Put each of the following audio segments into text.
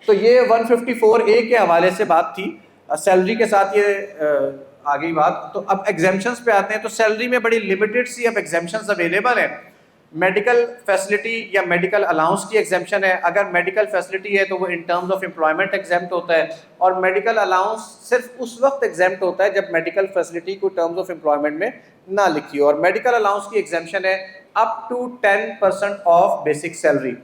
तो ये 154A के हवाले से बात थी। सैलरी के साथ ये आ गई बात। तो अब एग्जेम्पशंस पे आते हैं। तो सैलरी में बड़ी लिमिटेड सी अब एग्जेम्पशंस अवेलेबल है। मेडिकल फैसिलिटी या मेडिकल अलाउंस की एग्जेम्पशन है। अगर मेडिकल फैसिलिटी है तो वो in terms of employment exempt होता है, और मेडिकल अलाउंस सिर्फ उस वक्त एग्जेम्प्ट होता है जब मेडिकल फैसिलिटी को टर्म्स ऑफ एम्प्लॉयमेंट में ना लिखी हो। और मेडिकल अलाउंस की एग्जेम्पशन है up to 10% of basic salary.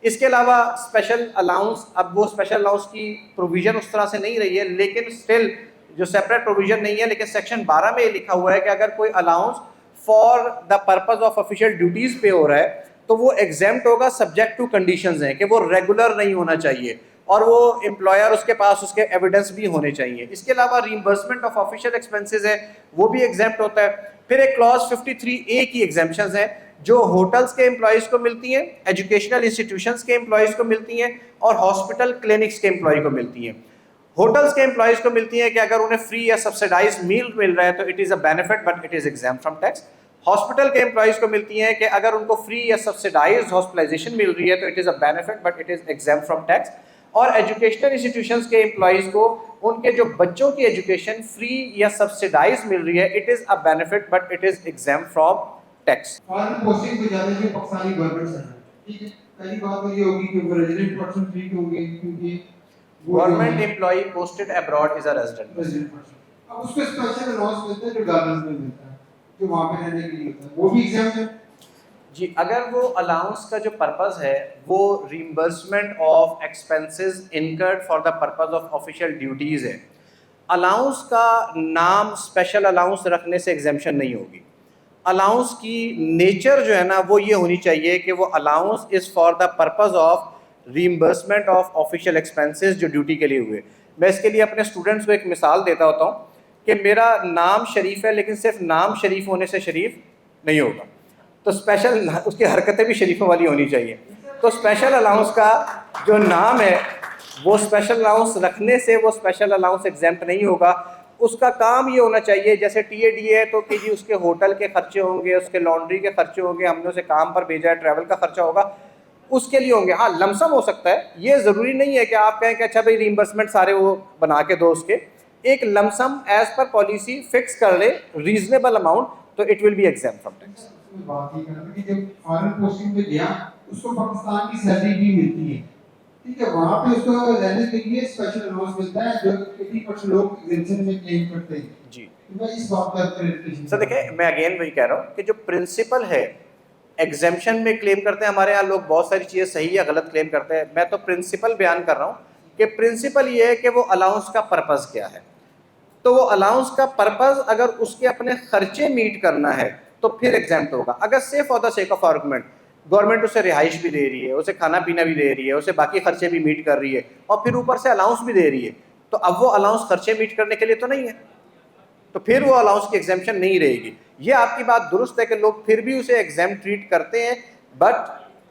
इसके अलावा स्पेशल अलाउंस, अब वो स्पेशल अलाउंस की प्रोविजन उस तरह से नहीं रही है, लेकिन स्टिल जो सेपरेट प्रोविजन नहीं है, लेकिन सेक्शन 12 में ये लिखा हुआ है कि अगर कोई allowance for the purpose of official duties पे हो रहा है तो वो एग्जेम्प्ट होगा, सब्जेक्ट टू कंडीशंस हैं कि वो रेगुलर नहीं होना चाहिए और वो एम्प्लॉयर उसके पास उसके एविडेंस भी होने चाहिए। इसके अलावा रीइंबर्समेंट ऑफ ऑफिशियल एक्सपेंसेस है, वो भी एग्जेम्प्ट होता है। फिर एक क्लॉज 53A की एग्जेम्पशंस है जो होटल्स के एम्प्लॉयज़ को मिलती हैं, एजुकेशनल इंस्टीट्यूशंस के एम्प्लॉयज़ को मिलती हैं, और हॉस्पिटल क्लिनिक्स के एम्प्लॉय को मिलती हैं। होटल्स के एम्प्लॉयज़ को मिलती है कि अगर उन्हें फ्री या सब्सिडाइज मील मिल रहा है तो it is a benefit but it is exam from tax. Hospital के एम्प्लॉयज़ को मिलती है कि अगर उनको फ्री या सब्सिडाइज हॉस्पिटलाइजेशन मिल रही है तो it is a benefit but it is exam from tax. और एजुकेशनल इंस्टीट्यूशंस के एम्प्लॉयज़ को उनके जो बच्चों की एजुकेशन फ्री या सब्सिडाइज मिल रही है, it is a benefit but it is exam from tax. Foreign posting पे जाने के पाकिस्तानी गवर्नमेंट से, ठीक है, पहली बात तो ये होगी कि वो रेजिडेंट पर्सन फ्री होंगे क्योंकि government employee posted abroad is a resident. अब उसको स्पेशल अलाउंस मिलता है जो डॉलर्स में मिलता है, जो वहां पे रहने के लिए होता है, वो भी एग्जाम है जी। अगर वो अलाउंस का जो पर्पस है वो reimbursement of expenses incurred for the purpose of official duties है, अलाउंस का नाम स्पेशल अलाउंस रखने से एग्जेम्पशन नहीं होगी। अलाउंस की नेचर जो है ना वो ये होनी चाहिए कि वो allowance is for the purpose of reimbursement of official expenses जो ड्यूटी के लिए हुए। मैं इसके लिए अपने स्टूडेंट्स को एक मिसाल देता होता हूँ कि मेरा नाम शरीफ है लेकिन सिर्फ नाम शरीफ होने से शरीफ नहीं होगा, तो स्पेशल उसकी हरकतें भी शरीफों वाली होनी चाहिए। तो स्पेशल अलाउंस का जो नाम है वो स्पेशल अलाउंस रखने से वो स्पेशल अलाउंस एग्जेम्प्ट नहीं होगा। उसका काम ये होना चाहिए, जैसे TAD है तो कि जी उसके होटल के खर्चे होंगे, उसके लॉन्ड्री के खर्चे होंगे, हमने उसे काम पर भेजा है, ट्रैवल का खर्चा होगा, उसके लिए होंगे। हाँ, लमसम हो सकता है, ये ज़रूरी नहीं है कि आप कहें कि अच्छा भाई रीइंबर्समेंट सारे वो बना के दो उसके। एक lump sum as per policy fix कर ले रीजनेबल अमाउंट, तो it will be exempt from tax. बात ही करना कि जब फॉरेन पोस्टिंग पे गया उसको पाकिस्तान की सैलरी भी मिलती है, ठीक है, वहां पे उसको रहने के लिए स्पेशल अलाउंस मिलता है जो 80% लोग एग्जेम्पशन में क्लेम करते हैं जी। तो मैं इस बात का क्लैरिफिकेशन सर देखें, मैं अगेन वही कह रहा हूँ कि जो प्रिंसिपल है एग्जेम्पशन में क्लेम करते हैं, हमारे यहाँ लोग बहुत सारी चीज़ें सही या गलत क्लेम करते हैं, मैं तो प्रिंसिपल बयान कर रहा हूँ कि प्रिंसिपल ये है कि वो अलाउंस का पर्पज़ क्या है। तो वो अलाउंस का पर्पज़ अगर उसके अपने खर्चे मीट करना है तो फिर एग्जाम्प्ट होगा। अगर से for the sake of argument government उसे रिहाइश भी दे रही है, उसे खाना पीना भी दे रही है, उसे बाकी खर्चे भी मीट कर रही है और फिर ऊपर से अलाउंस भी दे रही है, तो अब वो अलाउंस खर्चे मीट करने के लिए तो नहीं है, तो फिर वो अलाउंस की एग्जेम्पशन नहीं रहेगी। ये आपकी बात दुरुस्त है कि लोग फिर भी उसे एग्जाम ट्रीट करते हैं, but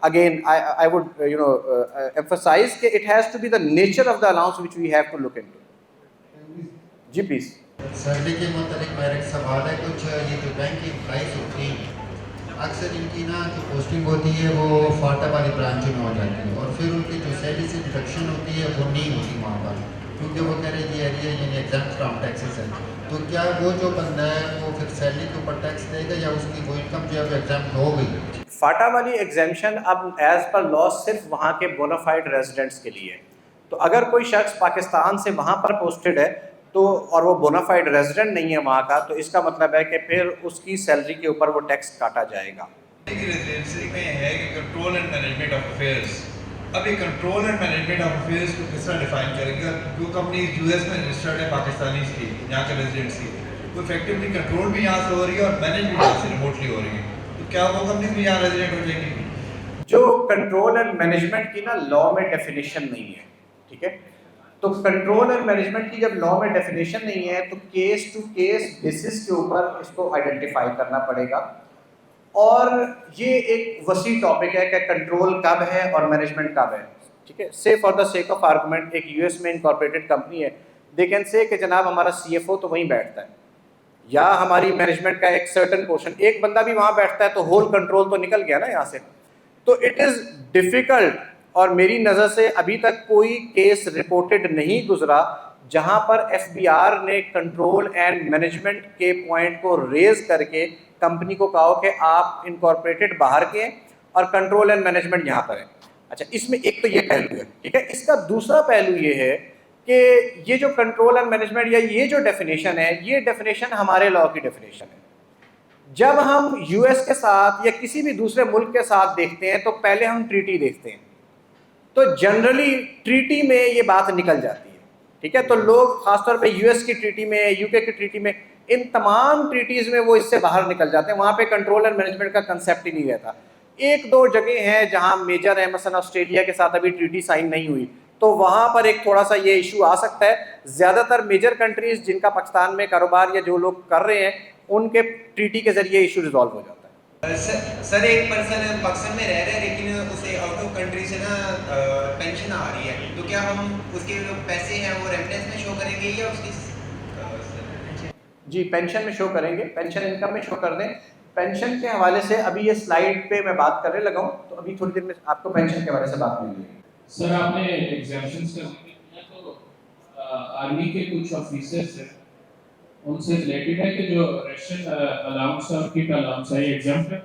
again I would emphasise that it has to be the nature of the allowance which we have to look into. जी प्लीज। सैलरी के मतलब मेरा एक सवाल है, कुछ ये जो बैंक की एम्प्लॉइज होती हैं अक्सर इनकी ना जो पोस्टिंग होती है वो फाटा वाली ब्रांचों में हो जाती है और फिर उनकी जो सैलरी से डिडक्शन होती है वो नहीं होती वहाँ पर, क्योंकि वो कह रहे हैं ये एरिया यानी एग्जाम फ्रॉम टैक्सेस है। तो क्या वो जो बंदा है वो फिर सैलरी के ऊपर टैक्स देगा या उसकी वो इनकम जो है वो एग्जाम हो गई? फाटा वाली एग्जेम्पशन अब एज पर लॉ सिर्फ वहाँ के बोनाफाइड रेजिडेंट्स के लिए। तो अगर कोई शख्स पाकिस्तान से वहाँ पर पोस्टेड है तो और वो बोनाफाइड रेजिडेंट नहीं है वहाँ का, तो इसका मतलब है कि फिर उसकी सैलरी के ऊपर वो टैक्स काटा जाएगा। रेजिडेंसी में है कि control and management of affairs. अब ये control and management of affairs को किस तरह डिफाइन करेंगे? जो कंपनी US में रजिस्टर्ड है पाकिस्तानी की, यहाँ के रेजिडेंसी, वो इफेक्टिवली कंट्रोल भी यहाँ से हो रही है और मैनेज भी यहाँ से रिमोटली हो रही है, तो क्या वो कंपनी भी यहाँ रेजिडेंट हो जाएगी? जो कंट्रोल एंड मैनेजमेंट की ना लॉ में डेफिनेशन नहीं है, ठीक है, तो कंट्रोल एंड मैनेजमेंट की जब लॉ में डेफिनेशन नहीं है तो केस टू केस बेसिस के ऊपर इसको आइडेंटिफाई करना पड़ेगा। और ये एक वसी टॉपिक है कि कंट्रोल कब है और मैनेजमेंट कब है, ठीक है। से for the sake of argument एक US में इनकॉर्पोरेटेड कंपनी है, दे कैन से कि जनाब हमारा CFO तो वहीं बैठता है या हमारी मैनेजमेंट का एक सर्टन पोर्शन, एक बंदा भी वहाँ बैठता है तो होल कंट्रोल तो निकल गया ना यहाँ से। तो इट इज़ डिफ़िकल्ट और मेरी नज़र से अभी तक कोई केस रिपोर्टेड नहीं गुजरा जहां पर एफबीआर ने कंट्रोल एंड मैनेजमेंट के पॉइंट को रेज करके कंपनी को कहा कि आप इनकॉर्पोरेटेड बाहर के हैं और कंट्रोल एंड मैनेजमेंट यहाँ पर है। अच्छा, इसमें एक तो ये पहलू है, ठीक है। इसका दूसरा पहलू ये है कि ये जो कंट्रोल एंड मैनेजमेंट या ये जो डेफिनेशन है, ये डेफिनेशन हमारे लॉ की डेफिनेशन है। जब हम यूएस के साथ या किसी भी दूसरे मुल्क के साथ देखते हैं तो पहले हम ट्रीटी देखते हैं, तो जनरली ट्रीटी में ये बात निकल जाती है, ठीक है। तो लोग खासतौर पे यूएस की ट्रीटी में, यूके की ट्रीटी में, इन तमाम ट्रीटीज़ में वो इससे बाहर निकल जाते हैं। वहाँ पे कंट्रोल एंड मैनेजमेंट का कंसेप्ट ही नहीं रहता। एक दो जगह हैं जहाँ मेजर है, मसलन ऑस्ट्रेलिया के साथ अभी ट्रीटी साइन नहीं हुई, तो वहाँ पर एक थोड़ा सा ये इशू आ सकता है। ज़्यादातर मेजर कंट्रीज़ जिनका पाकिस्तान में कारोबार या जो लोग कर रहे हैं, उनके ट्रीटी के ज़रिए इशू रिजॉल्व हो जाता है। सर एक पर्सन पाकिस्तान में रह रहा है लेकिन उसे आउट ऑफ कंट्री से ना पेंशन आ रही है, तो क्या हम उसके जो पैसे हैं वो रेमिटेंस में शो करेंगे या उसकी जी पेंशन में शो करेंगे, पेंशन इनकम में शो कर दें। पेंशन के हवाले से अभी ये स्लाइड पे मैं बात करने लगा हूँ, तो अभी थोड़ी देर में आपको पेंशन के हवाले से बात मिलेगी। सर आपने एग्जाम्पशंस का जिक्र किया, तो आर्मी के कुछ ऑफिसर्स हैं, उनसे रिलेटेड है कि जो रेशन अलाउंस और किट अलाउंस है, ये एग्जाम्प्ट है?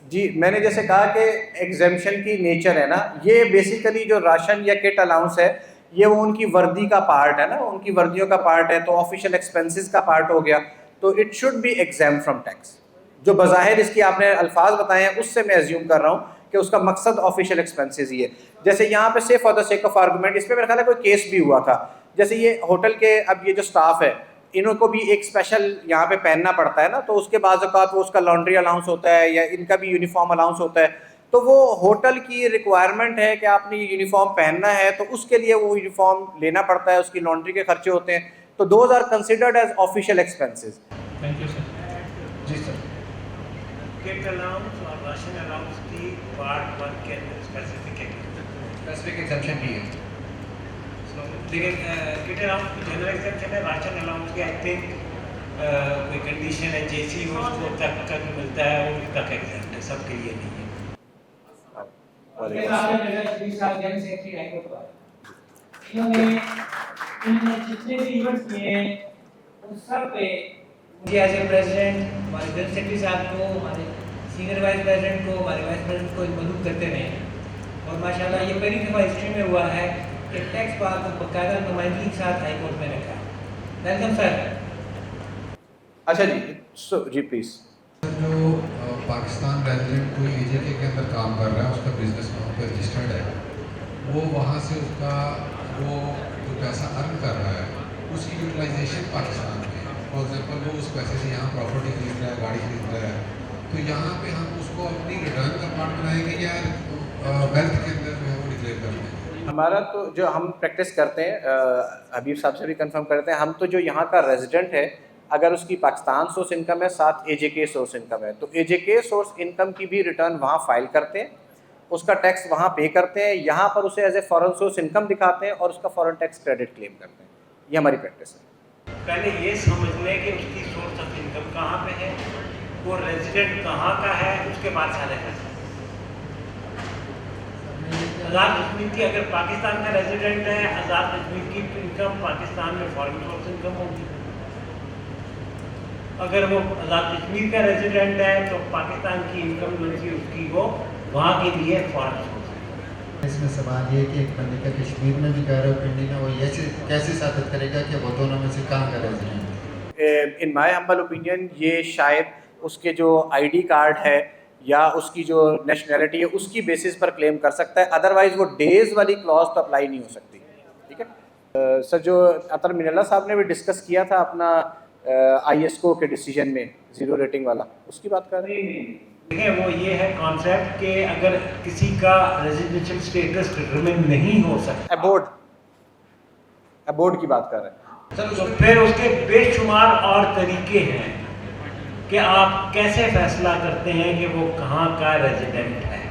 जी, मैंने जैसे कहा कि एग्जेम्पशन की नेचर है ना, ये बेसिकली जो राशन या किट अलाउंस है, ये वो उनकी वर्दी का पार्ट है ना, उनकी वर्दियों का पार्ट है, तो ऑफिशियल एक्सपेंसेस का पार्ट हो गया, तो it should B exempt from tax. जो बज़ाहिर इसकी आपने अल्फाज बताए हैं, उससे मैं एज्यूम कर रहा हूँ कि उसका मकसद ऑफिशियल एक्सपेंसेस ही है। जैसे यहाँ पे से for the sake of argument, इस पर मेरा ख्याल है कोई केस भी हुआ था। जैसे ये होटल के, अब ये जो स्टाफ है, इनको भी एक स्पेशल यहाँ पे पहनना पड़ता है ना, तो उसके बाद वो उसका लॉन्ड्री अलाउंस होता है या इनका भी यूनिफॉर्म अलाउंस होता है, तो वो होटल की रिक्वायरमेंट है कि आपने ये यूनिफॉर्म पहनना है, तो उसके लिए वो यूनिफॉर्म लेना पड़ता है, उसकी लॉन्ड्री के खर्चे होते हैं, तो those are considered as official expenses. Thank you sir. जी सर। किट अलाउंस और राशन अलाउंस की पार्ट 1 के अंदर स्पेसिफिक एग्जेम्पशन भी है, लेकिन किट अलाउंस की जनरल एग्जेम्पशन है। राशन अलाउंस की आई थिंक कोई कंडीशन है, जैसी हो उसको तक मिलता है वो तक एग्जेम्प्ट है, सबके लिए नहीं है। इन्होंने जितने भी इवेंट्स किए हैं उन सब पे मुझे एज ए प्रेसिडेंट, हमारे जनरल सेक्रेटरी साहब को, हमारे सीनियर वाइस प्रेसिडेंट को, हमारे वाइस प्रेसिडेंट को मदद करते रहे। और माशाल्लाह ये पहली दफ़ा हिस्ट्री में हुआ है कि टैक्स पार को बाकायदा नुमाइंदगी के साथ हाई कोर्ट में रखा। Welcome sir. अच्छा जी, जी प्लीज़। जो पाकिस्तान रेजिडेंट कोई एजेंसी के अंदर काम कर रहा है, उसका बिजनेस वहाँ पे रजिस्टर्ड है, वो वहाँ से उसका वो जो पैसा अर्न कर रहा है उसकी यूटिलाइजेशन पाकिस्तान में है। फॉर एग्जांपल वो उस पैसे से यहाँ प्रॉपर्टी खरीद रहा है, गाड़ी खरीद रहा है, तो यहाँ पे हम उसको अपनी रिटर्न का पार्ट बनाएंगे या वेल्थ के अंदर जो है वो डिक्लेयर कर देंगे? हमारा तो जो हम प्रैक्टिस करते हैं, हबीब साहब से भी कंफर्म करते हैं, हम तो जो यहाँ का रेजिडेंट है, अगर उसकी पाकिस्तान सोर्स इनकम है, साथ एजेके सोर्स इनकम है, तो एजेके सोर्स इनकम की भी रिटर्न वहाँ फाइल करते हैं, उसका टैक्स वहाँ पे करते हैं, यहाँ पर उसे as a foreign source income दिखाते हैं और उसका फॉरेन टैक्स क्रेडिट क्लेम करते हैं। ये हमारी प्रैक्टिस है। पहले ये समझ लें कि उसकी सोर्स ऑफ इनकम कहाँ पे है, वो रेजिडेंट कहाँ का है, उसके बाद सारे पैसे। आज़ाद कश्मीर की अगर पाकिस्तान का रेजिडेंट है, आज़ाद कश्मीर की इनकम पाकिस्तान में फॉरेन सोर्स इनकम होगी। अगर वो आज़ाद कश्मीर का रेजिडेंट है तो पाकिस्तान की इनकम जो थी उसकी वो वहाँ के लिए फॉरेन सोर्स है। इसमें सवाल ये कि एक बंदे का कश्मीर में भी घर है, पिंडी में, वो ये कैसे साबित करेगा कि वो दोनों में से कहाँ का रेजिडेंट है? इन माय हम्बल ओपिनियन ये शायद उसके जो आईडी कार्ड है या उसकी जो नेशनैलिटी है उसकी बेसिस पर क्लेम कर सकता है, अदरवाइज़ वो डेज़ वाली क्लॉज तो अप्लाई नहीं हो सकती। ठीक है सर, जो अतर मिनल्ला साहब ने भी डिस्कस किया था अपना ISO के डिसीजन में ज़ीरो रेटिंग वाला, उसकी बात कर रहे हैं। देखिए वो ये है कॉन्सेप्ट कि अगर किसी का रेजिडेंशियल स्टेटस डिटरमिन नहीं हो सकता, अबोर्ड की बात कर रहे हैं, तो फिर उसके बेशुमार और तरीके हैं कि आप कैसे फैसला करते हैं कि वो कहाँ का रेजिडेंट है।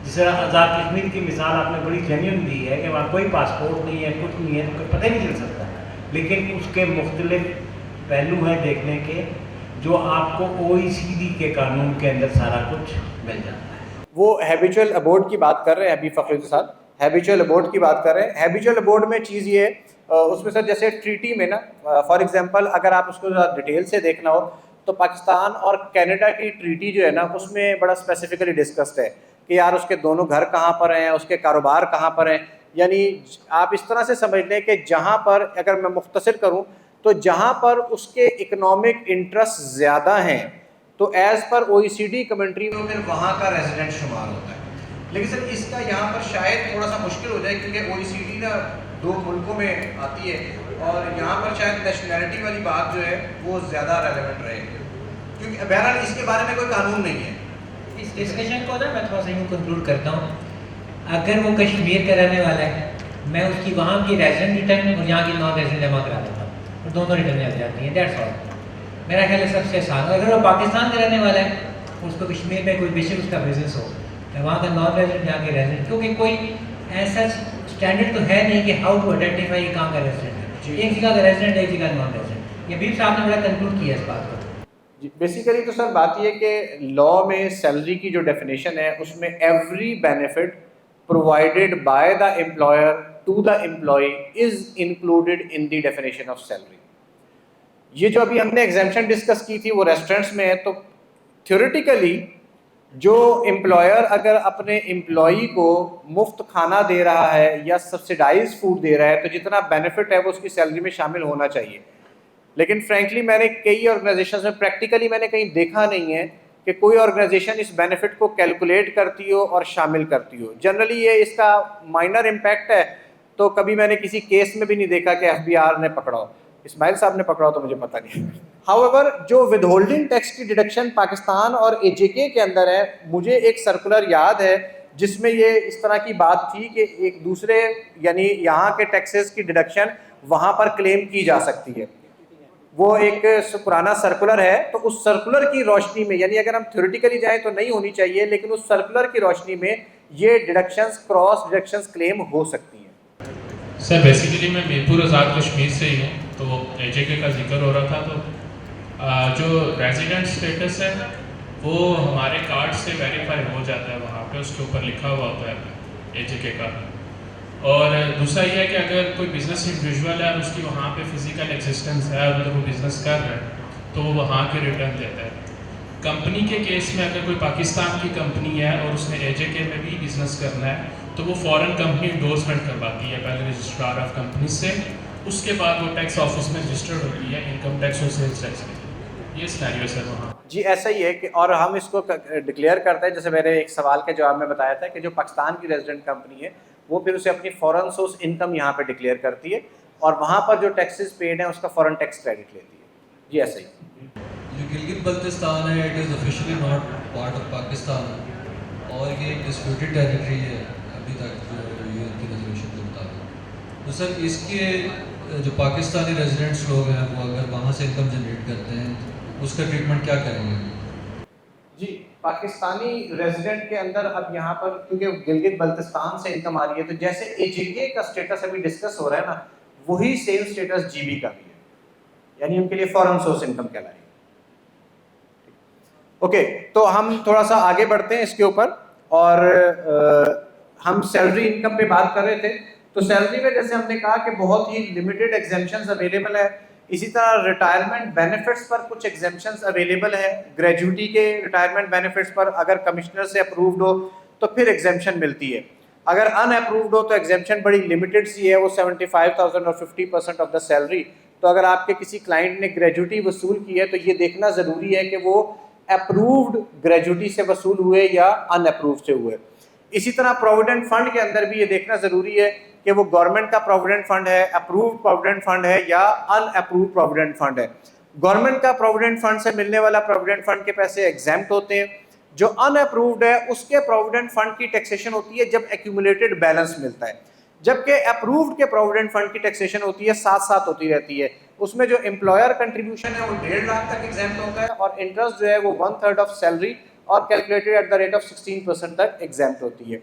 जैसे आज़ाद कश्मीर की मिसाल आपने बड़ी जेन्युइन दी है कि वहाँ कोई पासपोर्ट नहीं है, कुछ नहीं है, तो पता ही नहीं चल सकता, लेकिन उसके मुख्तलिफ पहलू हैं देखने के, जो आपको OECD के कानून के अंदर सारा कुछ मिल जाता है। वो हैबिचुअल अबोर्ड की बात कर रहे हैं अभी फ़खरुद्दीन साहब, हैबिचुअल अबोर्ड की बात कर रहे हैं। हैबिचुअल अबोर्ड में चीज़ ये है, उसमें सर जैसे ट्रीटी में ना, फॉर एग्जांपल अगर आप उसको डिटेल से देखना हो तो पाकिस्तान और कनाडा की ट्रीटी जो है ना, उसमें बड़ा स्पेसिफिकली डिस्कस्ड है कि यार उसके दोनों घर कहाँ पर हैं, उसके कारोबार कहाँ पर हैं। यानी आप इस तरह से समझ लें कि जहाँ पर, अगर मैं मुख्तसर करूँ तो जहाँ पर उसके इकनॉमिक इंटरेस्ट ज़्यादा हैं तो एज़ पर OECD कमेंट्री में फिर वहाँ का रेजिडेंट शुमार होता है। लेकिन सर इसका यहाँ पर शायद थोड़ा सा मुश्किल हो जाए क्योंकि OECD ना 2 मुल्कों में आती है और यहाँ पर शायद नेशनैलिटी वाली बात जो है वो ज़्यादा रेलेवेंट रहेगी, क्योंकि बहरहाल इसके बारे में कोई कानून नहीं है। इस डिस्कशन को ना मैं थोड़ा सा यूँ कंक्लूड करता हूँ। अगर वो कश्मीर का रहने वाला है, मैं उसकी वहाँ की रेजिडेंट रिटर्न और यहाँ की नॉन रेजिडेंट जमा करा देता हूँ और दोनों रिटर्न आ जाती हैं, दैट्स ऑल। मेरा ख्याल है सबसे आसान। अगर वो पाकिस्तान का रहने वाला है, उसको कश्मीर में कोई बेशक उसका बिजनेस हो, वहाँ का नॉन रेजिडेंट यहाँ के रेजिडेंट, क्योंकि कोई ऐसा स्टैंडर्ड तो है नहीं कि हाउ टू आइडेंटिफाई ये कहाँ का रेजिडेंट है। एक जगह का रेजिडेंट है, एक जगह नॉन रेजिडेंट। ये भी साहब ने बड़ा कंक्लूड किया इस बात को। बेसिकली तो सर बात ये कि लॉ में सैलरी की जो डेफिनेशन है उसमें every benefit provided by the employer to the employee is included in the definition of salary. ये जो अभी हमने एग्जाम्पशन डिस्कस की थी वो रेस्टोरेंट्स में है, तो थ्योरेटिकली जो एम्प्लॉयर अगर अपने एम्प्लॉई को मुफ्त खाना दे रहा है या सब्सिडाइज फूड दे रहा है तो जितना बेनिफिट है वो उसकी सैलरी में शामिल होना चाहिए। लेकिन फ्रैंकली मैंने कई ऑर्गेनाइजेशंस में प्रैक्टिकली मैंने कहीं देखा नहीं है कि कोई ऑर्गेनाइजेशन इस बेनिफिट को कैलकुलेट करती हो और शामिल करती हो। जनरली ये इसका माइनर इम्पैक्ट है, तो कभी मैंने किसी केस में भी नहीं देखा कि FBR ने पकड़ा हो। इस्माइल साहब ने पकड़ा हो तो मुझे पता नहीं। हाउएवर जो विदहोल्डिंग टैक्स की डिडक्शन पाकिस्तान और AJK के अंदर है, मुझे एक सर्कुलर याद है जिसमें ये इस तरह की बात थी कि एक दूसरे यानी यहाँ के टैक्सेस की डिडक्शन वहाँ पर क्लेम की जा सकती है। वो एक पुराना सर्कुलर है, तो उस सर्कुलर की रोशनी में, यानी अगर हम थ्योरेटिकली जाएं तो नहीं होनी चाहिए, लेकिन उस सर्कुलर की रोशनी में ये डिडक्शंस, क्रॉस डिडक्शंस क्लेम हो सकती हैं। सर बेसिकली मैं मीरपुर आज़ाद कश्मीर से ही हूँ, तो AJK का जिक्र हो रहा था, तो जो रेजिडेंट स्टेटस है वो हमारे कार्ड से वेरीफाई हो जाता है, वहाँ पे उसके ऊपर लिखा हुआ होता है AJK का। और दूसरा ये है कि अगर कोई बिज़नेस इंडिविजुअल है और उसकी वहाँ पे फिजिकल एक्सिस्टेंस है और अगर वो बिज़नेस कर रहा है तो वो वहाँ के रिटर्न देता है। कंपनी के केस में अगर कोई पाकिस्तान की कंपनी है और उसने AJK में भी बिज़नेस करना है तो वो फ़ॉरेन कंपनी इंडोर्समेंट करवाती है पहले रजिस्ट्रार ऑफ कंपनी से, उसके बाद वो टैक्स ऑफिस में रजिस्टर्ड होती है इनकम टैक्स और सेल्स टैक्स में। ये सिनेरियो सर वहाँ जी ऐसा ही है कि, और हम इसको डिक्लेयर करते हैं, जैसे मेरे एक सवाल के जवाब में बताया था कि जो पाकिस्तान की रेजिडेंट कंपनी है वो फिर उसे अपनी फॉरेन सोर्स इनकम यहाँ पे डिक्लेयर करती है और वहाँ पर जो टैक्सेस पेड हैं उसका फॉरेन टैक्स क्रेडिट लेती है। जी ऐसा ही। जो गिलगित बल्तिस्तान है, it is officially not part of Pakistan और ये एक डिस्प्यूटेड टेरिटरी है अभी तक जो यूएन की रेजोल्यूशन के मुताबिक। तो सर इसके जो पाकिस्तानी रेजिडेंट्स लोग हैं वो अगर वहाँ से इनकम जनरेट करते हैं उसका ट्रीटमेंट क्या करेंगे? जी पाकिस्तानी रेजिडेंट के अंदर अब यहाँ पर क्योंकि गिलगित बल्तिस्तान से इनकम आ रही है, तो जैसे AJK का स्टेटस अभी डिस्कस हो रहा है ना, वही सेम स्टेटस GB का भी है, यानी उनके लिए फॉरेन सोर्स इनकम कहलाएगी। ओके, तो हम थोड़ा सा आगे बढ़ते हैं इसके ऊपर, और हम सैलरी इनकम पे बात कर रहे थे। तो सैलरी में जैसे हमने कहा कि बहुत ही लिमिटेड एग्जेम्पशंस अवेलेबल है। इसी तरह रिटायरमेंट बेनिफिट्स पर कुछ एग्जेम्पशंस अवेलेबल है। ग्रेजुएटी के रिटायरमेंट बेनिफिट्स पर अगर कमिश्नर से अप्रूव्ड हो तो फिर एग्जेम्पशन मिलती है, अगर अनअप्रूव्ड हो तो एग्जेम्पशन बड़ी लिमिटेड सी है, वो 75,000 और 50% ऑफ द सैलरी। तो अगर आपके किसी क्लाइंट ने ग्रेजुएटी वसूल की है तो ये देखना ज़रूरी है कि वो अप्रूव्ड ग्रेजुएटी से वसूल हुए या अनअप्रूव्ड से हुए। इसी तरह प्रोविडेंट फंड के अंदर भी ये देखना ज़रूरी है कि वो गवर्नमेंट का प्रोविडेंट फंड है, अप्रूव्ड प्रोविडेंट फंड है या अनअप्रूव्ड प्रोविडेंट फंड है। गवर्नमेंट का प्रोविडेंट फंड से मिलने वाला प्रोविडेंट फंड के पैसे एग्जेम्प्ट होते हैं। जो अनअप्रूव्ड है उसके प्रोविडेंट फंड की टैक्सेशन होती है जब एक्यूमुलेटेड बैलेंस मिलता है, जबकि अप्रूव्ड के प्रोविडेंट फंड की टैक्सेशन होती है साथ साथ होती रहती है। उसमें जो एम्प्लॉयर कंट्रीब्यूशन है वो 1.5 लाख तक एग्जेम्प्ट होता है और इंटरेस्ट जो है वो 1/3 ऑफ सैलरी और calculated at the rate of 16% तक एग्जेम्प्ट होती है।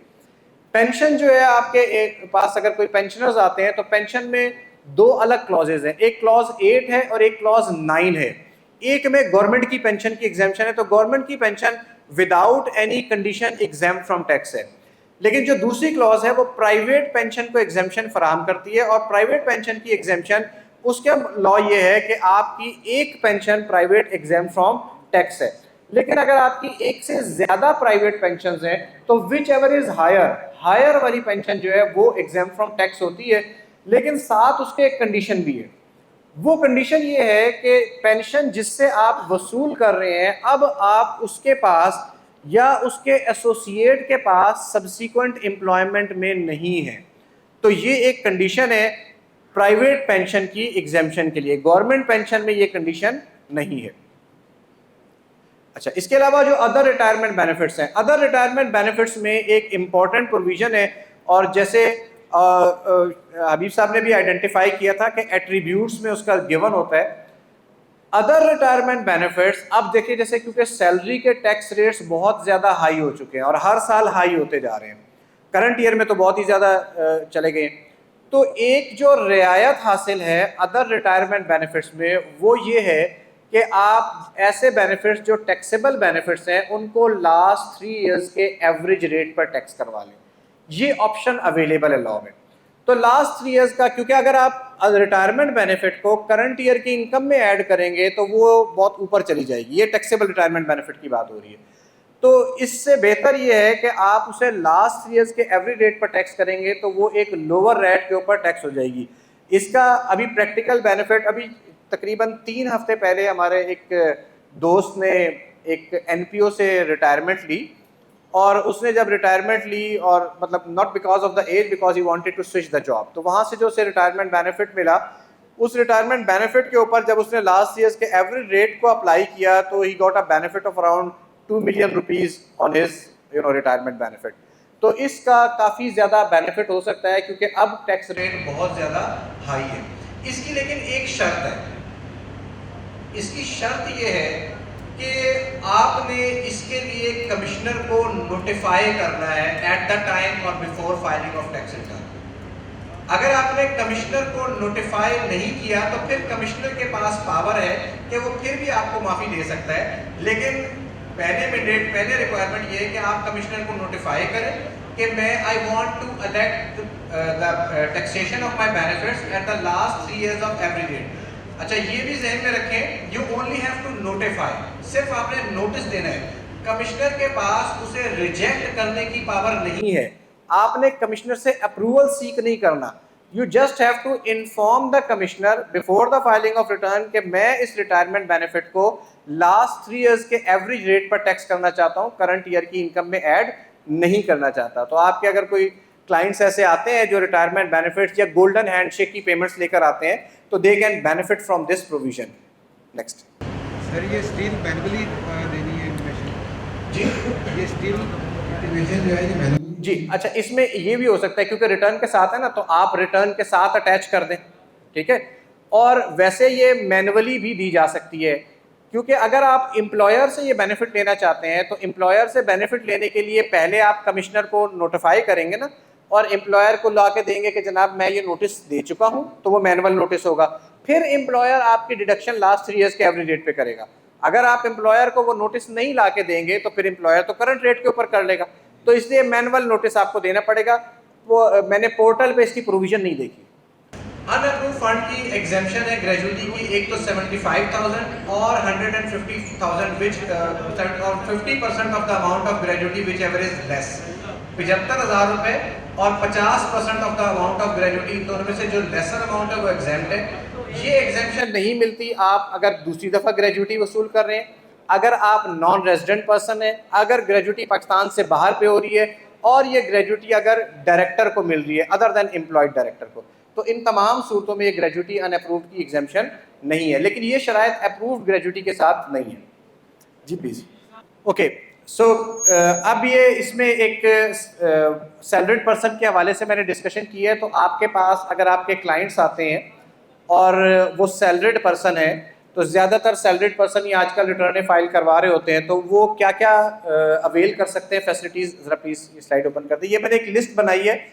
पेंशन जो है आपके पास अगर कोई पेंशनर्स आते हैं तो पेंशन में 2 अलग क्लॉजेज हैं, एक क्लॉज 8 है और एक क्लॉज 9 है। एक में गवर्नमेंट की पेंशन की एग्जेम्पशन है, तो गवर्नमेंट की pension without any condition exam from tax है। लेकिन जो दूसरी क्लॉज है वो प्राइवेट पेंशन को एग्जाम्पशन फराहम करती है, और प्राइवेट पेंशन की एग्जाम्पशन उसके लॉ ये है कि आपकी एक pension private exam from tax है। लेकिन अगर आपकी एक से ज्यादा प्राइवेट पेंशन हैं तो विच एवर इज हायर वाली पेंशन जो है वो एग्जाम फ्रॉम टैक्स होती है। लेकिन साथ उसके एक कंडीशन भी है, वो कंडीशन ये है कि पेंशन जिससे आप वसूल कर रहे हैं अब आप उसके पास या उसके एसोसिएट के पास सब्सिक्वेंट एम्प्लॉयमेंट में नहीं है। तो ये एक कंडीशन है प्राइवेट पेंशन की एग्जाम्पशन के लिए, गवर्नमेंट पेंशन में ये कंडीशन नहीं है। अच्छा, इसके अलावा जो अदर रिटायरमेंट बेनिफिट्स हैं, अदर रिटायरमेंट बेनिफिट्स में एक इम्पॉर्टेंट प्रोविजन है, और जैसे हबीब साहब ने भी आइडेंटिफाई किया था कि एट्रीब्यूट्स में उसका गिवन होता है। अदर रिटायरमेंट बेनिफिट्स अब देखिए, जैसे क्योंकि सैलरी के टैक्स रेट्स बहुत ज़्यादा हाई हो चुके हैं और हर साल हाई होते जा रहे हैं, करंट ईयर में तो बहुत ही ज़्यादा चले गए, तो एक जो रियायत हासिल है अदर रिटायरमेंट बेनिफिट्स में वो ये है कि आप ऐसे बेनिफिट्स जो टैक्सेबल बेनिफिट्स हैं उनको लास्ट 3 इयर्स के एवरेज रेट पर टैक्स करवा लें। ये ऑप्शन अवेलेबल है लॉ में। तो लास्ट 3 इयर्स का, क्योंकि अगर आप रिटायरमेंट बेनिफिट को करंट ईयर की इनकम में ऐड करेंगे तो वो बहुत ऊपर चली जाएगी, ये टैक्सेबल रिटायरमेंट बेनिफिट की बात हो रही है। तो इससे बेहतर ये है कि आप उसे लास्ट 3 इयर्स के एवरेज रेट पर टैक्स करेंगे तो वो एक लोअर रेट के ऊपर टैक्स हो जाएगी। इसका अभी प्रैक्टिकल बेनिफिट, अभी तकरीबन 3 हफ्ते पहले हमारे एक दोस्त ने एक एनपीओ से रिटायरमेंट ली, और उसने जब रिटायरमेंट ली, और मतलब not because of the age, because he wanted to switch the job, तो वहाँ से जो उसे रिटायरमेंट बेनिफिट मिला, उस रिटायरमेंट बेनिफिट के ऊपर जब उसने लास्ट ईयर्स के एवरेज रेट को अप्लाई किया तो he got a benefit of around 2 million rupees on his retirement benefit. तो इसका काफ़ी ज़्यादा बेनिफिट हो सकता है क्योंकि अब टैक्स रेट बहुत ज़्यादा हाई है। इसकी लेकिन एक शर्त है, इसकी शर्त ये है कि आपने इसके लिए कमिश्नर को नोटिफाई करना है एट द टाइम और before filing of tax return. अगर आपने कमिश्नर को नोटिफाई नहीं किया तो फिर कमिश्नर के पास पावर है कि वो फिर भी आपको माफ़ी दे सकता है, लेकिन पहले रिक्वायरमेंट ये है कि आप कमिश्नर को नोटिफाई करें कि मैं I want to elect the taxation of my benefits at the last 3 years of every date. अच्छा, ये भी ज़हन में रखें, you only have to notify, सिर्फ आपने नोटिस देना है, कमिश्नर के पास उसे रिजेक्ट करने की पावर नहीं है। आपने कमिश्नर से अप्रूवल सीक नहीं करना, you just have to inform the commissioner before the filing of return कि मैं इस रिटायरमेंट बेनिफिट को लास्ट 3 इयर्स के एवरेज रेट पर टैक्स करना चाहता हूँ, करंट ईयर की इनकम में ऐड नहीं करना चाहता। तो आपके अगर कोई क्लाइंट्स ऐसे आते हैं जो रिटायरमेंट बेनिफिट्स या गोल्डन हैंडशेक की पेमेंट्स लेकर आते हैं तो they can benefit from this provision. Next sir, ये स्टील मैनुअली देनी है इंटीमेशन जी, ये स्टील इंटीमेशन जो है ये मैनुअली जी। अच्छा, इसमें ये भी हो सकता है क्योंकि रिटर्न के साथ है ना, तो आप रिटर्न के साथ अटैच कर दें, ठीक है। और वैसे ये मैनुअली भी दी जा सकती है, क्योंकि अगर आप एम्प्लॉयर से ये बेनिफिट लेना चाहते हैं तो एम्प्लॉयर से बेनिफिट लेने के लिए पहले आप कमिश्नर को नोटिफाई करेंगे ना, और एम्प्लॉयर को ला के देंगे कि जनाब मैं ये नोटिस दे चुका हूँ, तो वो मैनुअल नोटिस होगा। फिर एम्प्लॉयर आपकी डिडक्शन लास्ट 3 इयर्स के एवरेज रेट पे करेगा। अगर आप एम्प्लॉयर को वो नोटिस नहीं ला के देंगे तो फिर एम्प्लॉयर तो करंट रेट के ऊपर कर लेगा, तो इसलिए मैनुअल नोटिस आपको देना पड़ेगा। वो मैंने पोर्टल पे इसकी प्रोविजन नहीं देखी। अनअप्रूव्ड फंड की एग्जेम्पशन है ग्रेजुअली की, एक तो 75,000 और 150,000 विच और 50% of the amount of gradually which ever is less, 75,000 रुपए और 50% of the amount of gradually, दोनों में से जो लेसर अमाउंट है वो एग्जेम्प्ट है। ये एग्जेम्पशन नहीं मिलती आप अगर दूसरी दफ़ा ग्रेजुअटी वसूल कर रहे हैं, अगर आप नॉन रेजिडेंट पर्सन है, अगर ग्रेजुअटी पाकिस्तान से बाहर पे हो रही है, और ये ग्रेजुअटी अगर डायरेक्टर को मिल रही है अदर देन एम्प्लॉयड डायरेक्टर को, तो इन तमाम सूरतों में ये ग्रेजुअटी अनअप्रूव्ड की एग्जेम्पशन नहीं है। लेकिन ये शराइत अप्रूव्ड ग्रेजुअटी के साथ नहीं है। जी प्लीज़। ओके, सो अब ये इसमें एक सैलरीड पर्सन के हवाले से मैंने डिस्कशन की है। तो आपके पास अगर आपके क्लाइंट्स आते हैं और वो सैलरीड पर्सन है, तो ज़्यादातर सैलरीड पर्सन ही आजकल रिटर्न फाइल करवा रहे होते हैं, तो वो क्या क्या अवेल कर सकते हैं फैसिलिटीज़, ज़रा प्लीज़ स्लाइड ओपन कर दें। ये मैंने एक लिस्ट बनाई है,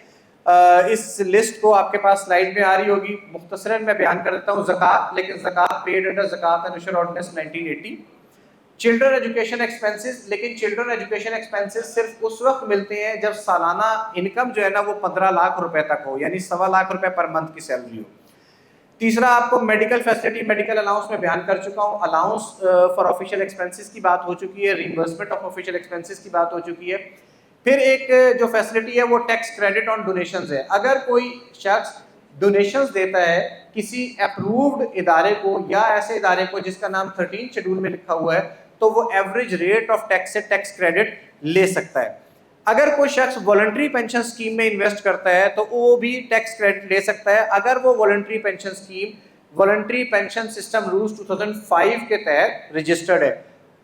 इस लिस्ट को आपके पास स्लाइड में आ रही होगी, मुख्तसरन मैं बयान कर देता हूँ। ज़कात, लेकिन ज़कात पेड अंडर ज़कात एंड उशर ऑर्डिनेंस 1980, चिल्ड्रन एजुकेशन एक्सपेंसेस, लेकिन चिल्ड्रन एजुकेशन एक्सपेंसेस सिर्फ उस वक्त मिलते हैं जब सालाना इनकम जो है ना वो 15 लाख रुपए तक हो, यानी 1.25 लाख रुपए पर मंथ की सैलरी हो। तीसरा, आपको मेडिकल फैसिलिटी, मेडिकल अलाउंस में बयान कर चुका हूँ, अलाउंस फॉर ऑफिशियल एक्सपेंसेस की बात हो चुकी है, रिइंबर्समेंट ऑफ ऑफिशियल एक्सपेंसेस की बात हो चुकी है। फिर एक जो फैसिलिटी है वो टैक्स क्रेडिट ऑन डोनेशंस है। अगर कोई शख्स डोनेशंस देता है किसी अप्रूव्ड इदारे को या ऐसे इदारे को जिसका नाम 13 शेड्यूल में लिखा हुआ है, तो वो एवरेज रेट ऑफ टैक्स से टैक्स क्रेडिट ले सकता है। अगर कोई शख्स वॉलंटरी पेंशन स्कीम में इन्वेस्ट करता है तो वो भी टैक्स क्रेडिट ले सकता है, अगर वो voluntary pension scheme voluntary pension system rules 2005 के तहत रजिस्टर्ड है।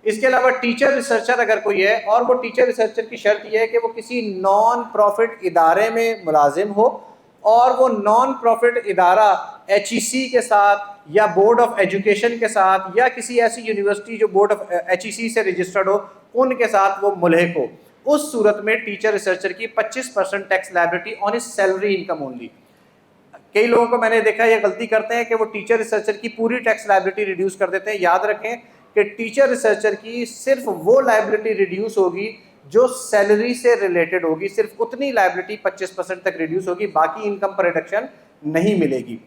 इसके अलावा टीचर रिसर्चर अगर कोई है, और वो टीचर रिसर्चर की शर्त यह है कि वो किसी नॉन प्रॉफिट इदारे में मुलाजिम हो और वो नॉन प्रॉफिट इदारा HEC के साथ या बोर्ड ऑफ एजुकेशन के साथ या किसी ऐसी यूनिवर्सिटी जो बोर्ड ऑफ HEC से रजिस्टर्ड हो उनके साथ वो मुल्हिक हो। उस सूरत में टीचर रिसर्चर की 25% tax liability on his salary income only. कई लोगों को मैंने देखा ये गलती करते हैं कि वो टीचर रिसर्चर की पूरी टैक्स लायबिलिटी रिड्यूस कर देते हैं। याद रखें कि टीचर रिसर्चर की सिर्फ वो लायबिलिटी रिड्यूस होगी जो सैलरी से रिलेटेड होगी, सिर्फ उतनी लायबिलिटी 25% तक रिड्यूस होगी, बाकी इनकम पर रिडक्शन नहीं मिलेगी।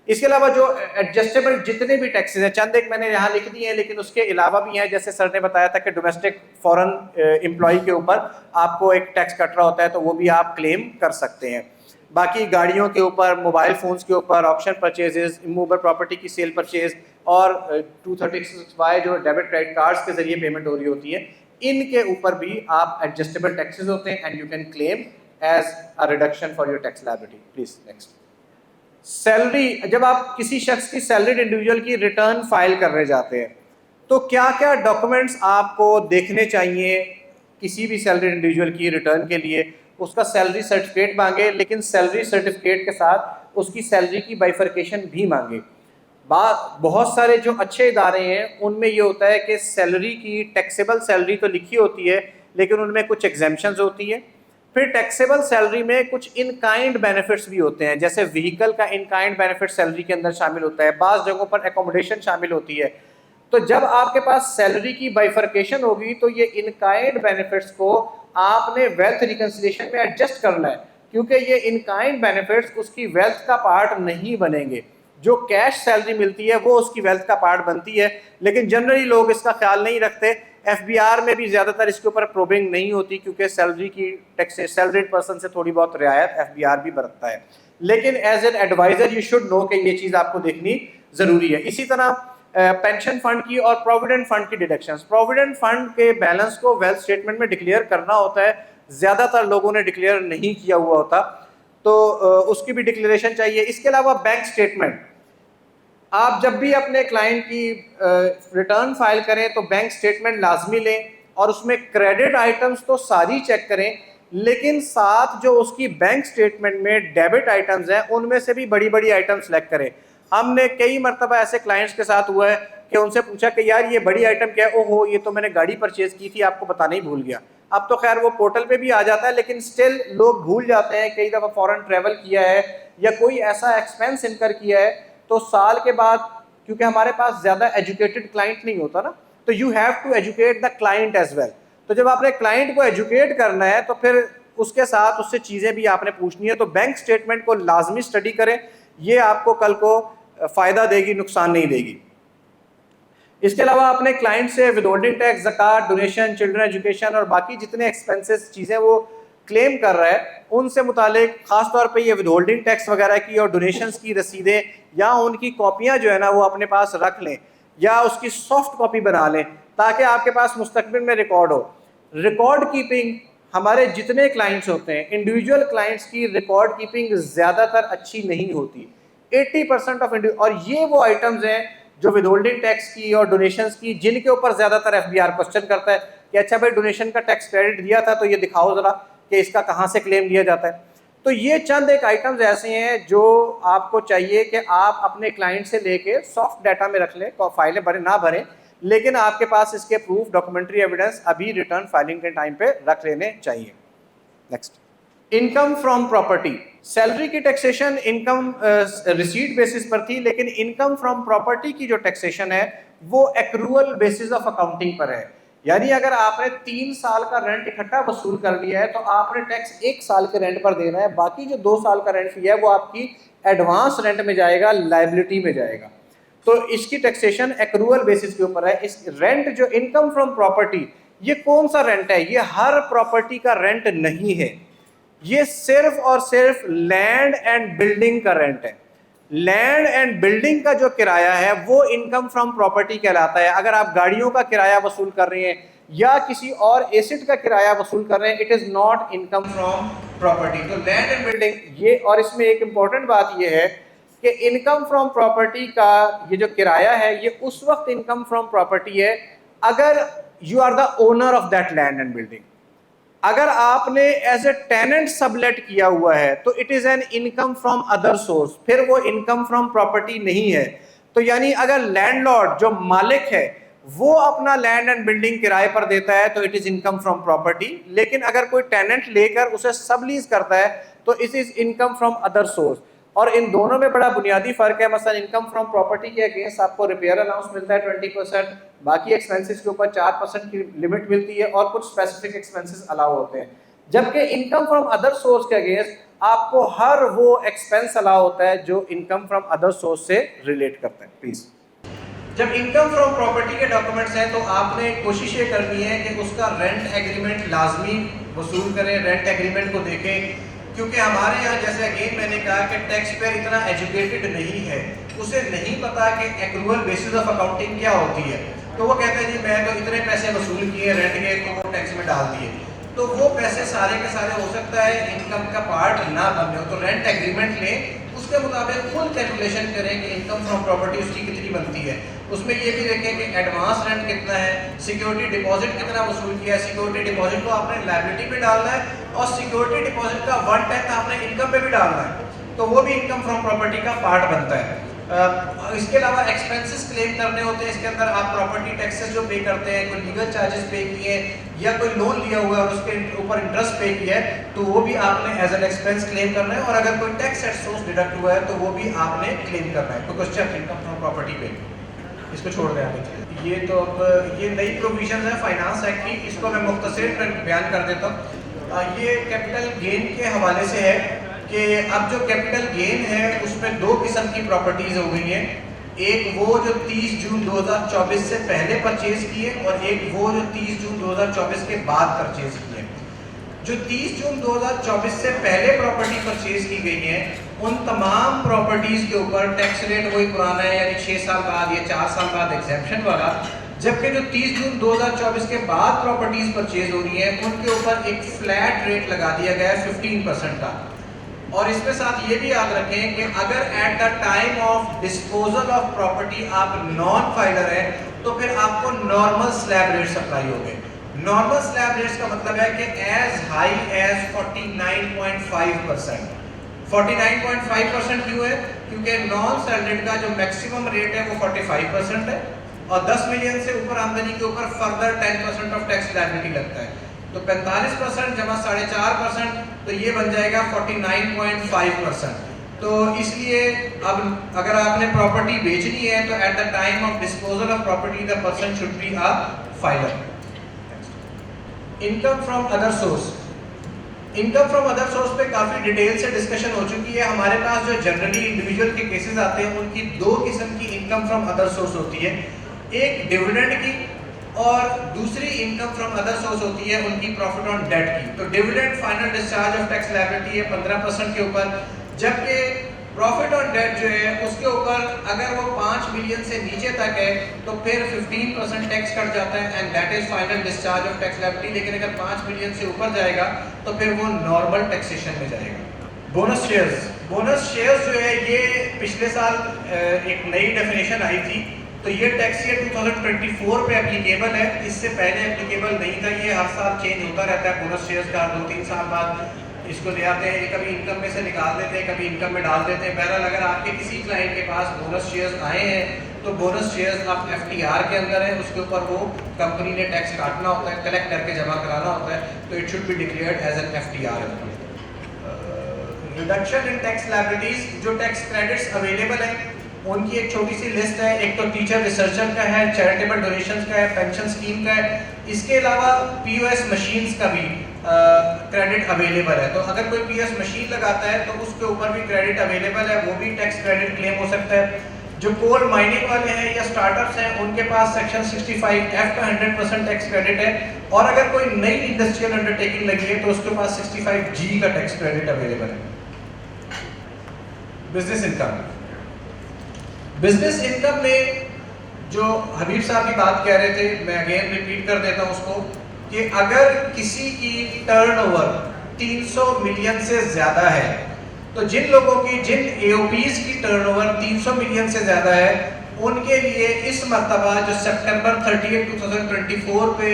इसके अलावा जो एडजस्टेबल जितने भी टैक्सेस हैं, चंद एक मैंने यहाँ लिख दिए हैं, लेकिन उसके अलावा भी हैं। जैसे सर ने बताया था कि डोमेस्टिक फॉरेन एम्प्लॉय के ऊपर आपको एक टैक्स कट रहा होता है तो वो भी आप क्लेम कर सकते हैं। बाकी गाड़ियों के ऊपर, मोबाइल फ़ोन्स के ऊपर, ऑप्शन परचेजेस, इमूवेबल प्रॉपर्टी की सेल परचेज और 236Y जो डेबिट क्रेडिट कार्ड्स के जरिए पेमेंट हो रही होती है, इनके ऊपर भी आप एडजस्टेबल टैक्सेस होते हैं and you can claim as a reduction for your tax liability. Please next. Salary, जब आप किसी शख्स की सैलरीड इंडिविजुअल की रिटर्न फाइल करने जाते हैं तो क्या क्या डॉक्यूमेंट्स आपको देखने चाहिए किसी भी सैलरीड इंडिविजुअल की रिटर्न के लिए? उसका सैलरी सर्टिफिकेट मांगे, लेकिन सैलरी सर्टिफिकेट के साथ उसकी सैलरी की बाइफर्केशन भी मांगे। बहुत सारे जो अच्छे इदारे हैं उनमें ये होता है कि सैलरी की टैक्सेबल सैलरी तो लिखी होती है लेकिन उनमें कुछ एग्जेम्पशंस होती है। फिर टैक्सेबल सैलरी में कुछ इन काइंड बेनिफिट्स भी होते हैं, जैसे व्हीकल का इन काइंड बेनिफिट सैलरी के अंदर शामिल होता है, बाज़ जगहों पर एकोमोडेशन शामिल होती है। तो जब आपके पास सैलरी की बाइफर्केशन होगी तो ये इन काइंड बेनिफिट्स को आपने वेल्थ रिकंसिलिएशन में एडजस्ट करना है, क्योंकि ये इन काइंड बेनिफिट्स उसकी वेल्थ का पार्ट नहीं बनेंगे। जो कैश सैलरी मिलती है वो उसकी वेल्थ का पार्ट बनती है, लेकिन जनरली लोग इसका ख्याल नहीं रखते। FBR में भी ज़्यादातर इसके ऊपर प्रोबिंग नहीं होती क्योंकि सैलरी की टैक्स सैलरीड पर्सन से थोड़ी बहुत रियायत FBR भी बरतता है, लेकिन as an adviser you should know कि ये चीज़ आपको देखनी ज़रूरी है। इसी तरह पेंशन फंड की और प्रोविडेंट फंड की डिडक्शंस, प्रोविडेंट फंड के बैलेंस को वेल्थ स्टेटमेंट में डिक्लेयर करना होता है, ज़्यादातर लोगों ने डिक्लेयर नहीं किया हुआ होता, तो उसकी भी डिक्लेरेशन चाहिए। इसके अलावा बैंक स्टेटमेंट, आप जब भी अपने क्लाइंट की रिटर्न फाइल करें तो बैंक स्टेटमेंट लाजमी लें और उसमें क्रेडिट आइटम्स तो सारी चेक करें, लेकिन साथ जो उसकी बैंक स्टेटमेंट में डेबिट आइटम्स हैं उनमें से भी बड़ी बड़ी आइटम सेलेक्ट करें। हमने कई मरतबा ऐसे क्लाइंट्स के साथ हुआ है कि उनसे पूछा कि यार ये बड़ी आइटम क्या है, ओहो ये तो मैंने गाड़ी परचेज की थी, आपको बताना ही भूल गया। अब तो खैर वो पोर्टल पे भी आ जाता है, लेकिन स्टिल लोग भूल जाते हैं। कई दफ़ा फॉरेन ट्रैवल किया है या कोई ऐसा एक्सपेंस इनकर किया है तो साल के बाद, क्योंकि हमारे पास ज़्यादा एजुकेटेड क्लाइंट नहीं होता ना, तो you have to educate the client as well. तो जब आपने क्लाइंट को एजुकेट करना है तो फिर उसके साथ उससे चीज़ें भी आपने पूछनी है। तो बैंक स्टेटमेंट को लाजमी स्टडी करें, ये आपको कल को फ़ायदा देगी, नुकसान नहीं देगी। इसके अलावा अपने क्लाइंट से विदहोल्डिंग टैक्स, ज़कात, डोनेशन, चिल्ड्रन एजुकेशन और बाकी जितने एक्सपेंसेस चीज़ें वो क्लेम कर रहा है उनसे मुतालिक ख़ास तौर पे ये विदहोल्डिंग टैक्स वगैरह की और डोनेशंस की रसीदें या उनकी कॉपियाँ जो है ना वो अपने पास रख लें या उसकी सॉफ्ट कॉपी बना लें ताकि आपके पास मुस्तकबिल में रिकॉर्ड हो। रिकॉर्ड कीपिंग, हमारे जितने क्लाइंट्स होते हैं इंडिविजुअल क्लाइंट्स की रिकॉर्ड कीपिंग ज़्यादातर अच्छी नहीं होती। 80% ऑफ और ये वो आइटम्स हैं जो विदहोल्डिंग टैक्स की और डोनेशंस की जिनके ऊपर ज़्यादातर FBR क्वेश्चन करता है कि अच्छा भाई डोनेशन का टैक्स क्रेडिट दिया था तो ये दिखाओ ज़रा कि इसका कहाँ से क्लेम लिया जाता है। तो ये चंद एक आइटम्स ऐसे हैं जो आपको चाहिए कि आप अपने क्लाइंट से लेके सॉफ्ट डाटा में रख लें, फाइलें भरें ना भरें, लेकिन आपके पास इसके प्रूफ, डॉक्यूमेंट्री एविडेंस अभी रिटर्न फाइलिंग के टाइम पे रख लेने चाहिए। Next. Income from property, salary की टैक्सेशन इनकम रिसीट बेसिस पर थी, लेकिन इनकम फ्रॉम प्रॉपर्टी की जो टैक्सेशन है वो एक्रूअल बेसिस ऑफ अकाउंटिंग पर है। यानी अगर आपने 3 साल का रेंट इकट्ठा वसूल कर लिया है तो आपने टैक्स 1 साल के रेंट पर देना है, बाकी जो 2 साल का रेंट फी है वो आपकी एडवांस रेंट में जाएगा, लायबिलिटी में जाएगा। तो इसकी टैक्सेशन एक्रूअल बेसिस के ऊपर है। इस रेंट जो इनकम फ्रॉम प्रॉपर्टी, ये कौन सा रेंट है? ये हर प्रॉपर्टी का रेंट नहीं है, ये सिर्फ और सिर्फ लैंड एंड बिल्डिंग का रेंट है। लैंड एंड बिल्डिंग का जो किराया है वो इनकम फ्रॉम प्रॉपर्टी कहलाता है। अगर आप गाड़ियों का किराया वसूल कर रहे हैं या किसी और एसेट का किराया वसूल कर रहे हैं, it is not income from property. तो लैंड एंड बिल्डिंग ये, और इसमें एक इंपॉर्टेंट बात ये है कि इनकम फ्रॉम प्रॉपर्टी का ये जो किराया है ये उस वक्त इनकम फ्रॉम प्रॉपर्टी है अगर you are the owner of that land and building. अगर आपने एज ए टेनेंट सबलेट किया हुआ है तो it is an income from other source, फिर वो इनकम फ्रॉम प्रॉपर्टी नहीं है। तो यानी अगर लैंडलॉर्ड जो मालिक है वो अपना लैंड एंड बिल्डिंग किराए पर देता है तो it is income from property, लेकिन अगर कोई टेनेंट लेकर उसे सबलीज करता है तो it is income from other source. और इन दोनों में बड़ा बुनियादी फर्क है। मसलन इनकम फ्रॉम प्रॉपर्टी के अगेंस्ट आपको रिपेयर अलाउंस मिलता है 20%, बाकी एक्सपेंसेस के ऊपर 4% की लिमिट मिलती है और कुछ स्पेसिफिक एक्सपेंसेस अलाउ होते हैं। जबकि इनकम फ्रॉम अदर सोर्स के अगेंस्ट आपको हर वो एक्सपेंस अलाउ होता है जो इनकम फ्रॉम अदर सोर्स से रिलेट करता है। प्लीज, जब इनकम फ्रॉम प्रॉपर्टी के डॉक्यूमेंट्स हैं तो आपने कोशिश ये करनी है कि उसका रेंट एग्रीमेंट लाजमी वसूल करें, रेंट एग्रीमेंट को देखें, क्योंकि हमारे यहाँ जैसे अगेन मैंने कहा कि टैक्स पेयर इतना एजुकेटेड नहीं है, उसे नहीं पता कि एक्रूअल बेसिस ऑफ अकाउंटिंग क्या होती है। तो वो कहते हैं जी मैं तो इतने पैसे वसूल किए रेंट के तो वो टैक्स में डाल दिए, तो वो पैसे सारे के सारे हो सकता है इनकम का पार्ट ना बने हो। तो रेंट एग्रीमेंट लें, उसके मुताबिक फुल कैलकुलेशन करें कि इनकम फ्रॉम प्रॉपर्टी उसकी कितनी बनती है। उसमें ये भी देखें कि एडवांस रेंट कितना है, सिक्योरिटी डिपॉजिट कितना वसूल किया है, सिक्योरिटी डिपॉजिट को आपने लायबिलिटी पे डालना है और सिक्योरिटी डिपॉजिट का 1/10 आपने इनकम पे भी डालना है, तो वो भी इनकम फ्रॉम प्रॉपर्टी का पार्ट बनता है। इसके अलावा एक्सपेंसेस क्लेम करने होते हैं, इसके अंदर आप प्रॉपर्टी टैक्सेस जो पे करते हैं, कोई लीगल चार्जेस पे किए या कोई लोन लिया हुआ है और उसके ऊपर इंटरेस्ट पे किया है तो वो भी आपने एज एन एक्सपेंस क्लेम करना है। और अगर कोई टैक्स एट सोर्स डिडक्ट हुआ है तो वो भी आपने क्लेम करना है। तो क्वेश्चन इनकम फ्रॉम प्रॉपर्टी पे इसको छोड़ दें आगे। ये तो अब ये नई प्रोविजन है फाइनेंस एक्ट की, इसको मैं मुख्तसर बयान कर देता हूँ। ये कैपिटल गेन के हवाले से है कि अब जो कैपिटल गेन है उसमें 2 किस्म की प्रॉपर्टीज हो गई हैं। एक वो जो 30 जून 2024 से पहले परचेज की है और एक वो जो 30 जून 2024 के बाद परचेज की है। जो 30 जून 2024 से पहले प्रॉपर्टी परचेज की गई है उन तमाम प्रॉपर्टीज के ऊपर टैक्स रेट वही पुराना है, यानी 6 साल बाद या 4 साल बाद एग्जेम्पशन वाला। जबकि जो 30 जून 2024 के बाद प्रॉपर्टीज परचेज हो रही है उनके ऊपर एक फ्लैट रेट लगा दिया गया है 15% का। और इसके साथ ये भी याद रखें कि अगर at the time of disposal of property आप नॉन फाइलर है तो फिर आपको नॉर्मल स्लैब रेट्स अप्लाई होंगे। नॉर्मल स्लैब रेट्स का मतलब है कि एज हाई एज 49.5%। 49.5% क्यों है? क्योंकि नॉन सैलरीड का जो मैक्सिमम रेट है वो 45% है और 10 मिलियन से ऊपर आमदनी के ऊपर फर्दर 10% ऑफ टैक्स लायबिलिटी लगता है। तो 45% जमा 4.5% तो ये बन जाएगा 49.5%। तो इसलिए अब अगर आपने प्रॉपर्टी बेचनी है तो at the time of disposal of property the person should be a filer. Income from other source, income from other source पे काफ़ी डिटेल से डिस्कशन हो चुकी है। हमारे पास जो जनरली इंडिविजुअल के केसेस आते हैं उनकी 2 किस्म की इनकम फ्रॉम अदर सोर्स होती है, एक डिविडेंड की और दूसरी इनकम फ्रॉम अदर सोर्स होती है उनकी प्रॉफिट ऑन डेट की। तो dividend final discharge of tax liability है 15% के ऊपर, जबकि प्रॉफिट ऑन डेट जो है उसके ऊपर अगर वो 5 मिलियन से नीचे तक है तो फिर 15% टैक्स कट जाता है and that is final discharge of tax liability. लेकिन अगर 5 मिलियन से ऊपर जाएगा तो फिर वो नॉर्मल टैक्सेशन में जाएगा। बोनस शेयर्स, बोनस शेयर्स जो है ये पिछले साल एक नई डेफिनेशन आई थी, तो ये टैक्स ईयर 2024 पे एप्लीकेबल है, इससे पहले एप्लीकेबल नहीं था। ये हर साल चेंज होता रहता है बोनस शेयर्स का, 2-3 साल बाद इसको ले आते हैं, कभी इनकम में से निकाल देते हैं, कभी इनकम में डाल देते हैं। बहरहाल अगर आपके किसी क्लाइंट के पास बोनस शेयर्स आए हैं तो बोनस शेयर्स आप FTR के अंदर है, उसके ऊपर वो कंपनी ने टैक्स काटना होता है, कलेक्ट करके जमा कराना होता है, तो it should be declared as an FTR। Reduction in tax liabilities, जो टैक्स क्रेडिट्स अवेलेबल हैं उनकी एक छोटी सी लिस्ट है। एक तो टीचर रिसर्चर का है, चैरिटेबल डोनेशंस का है, पेंशन स्कीम का है। इसके अलावा पीओएस मशीन्स का भी क्रेडिट अवेलेबल है। तो अगर कोई पीओएस मशीन लगाता है तो उसके ऊपर भी क्रेडिट अवेलेबल है, वो भी टैक्स क्रेडिट क्लेम हो सकता है। जो कोल माइनिंग वाले हैं या स्टार्टअप्स हैं उनके पास सेक्शन 65F का 100% टैक्स क्रेडिट है। और अगर कोई नई इंडस्ट्रियल अंडरटेकिंग लगी है तो उसके पास 65G का टैक्स क्रेडिट अवेलेबल है। बिजनेस इनकम, बिजनेस इनकम में जो हबीब साहब की बात कह रहे थे, मैं अगेन रिपीट कर देता हूं उसको, कि अगर किसी की टर्नओवर 300 मिलियन से ज्यादा है, तो जिन लोगों की, जिन एओपीज की टर्नओवर 300 मिलियन से ज्यादा है, उनके लिए इस मर्तबा जो सितंबर 30, 2024 पे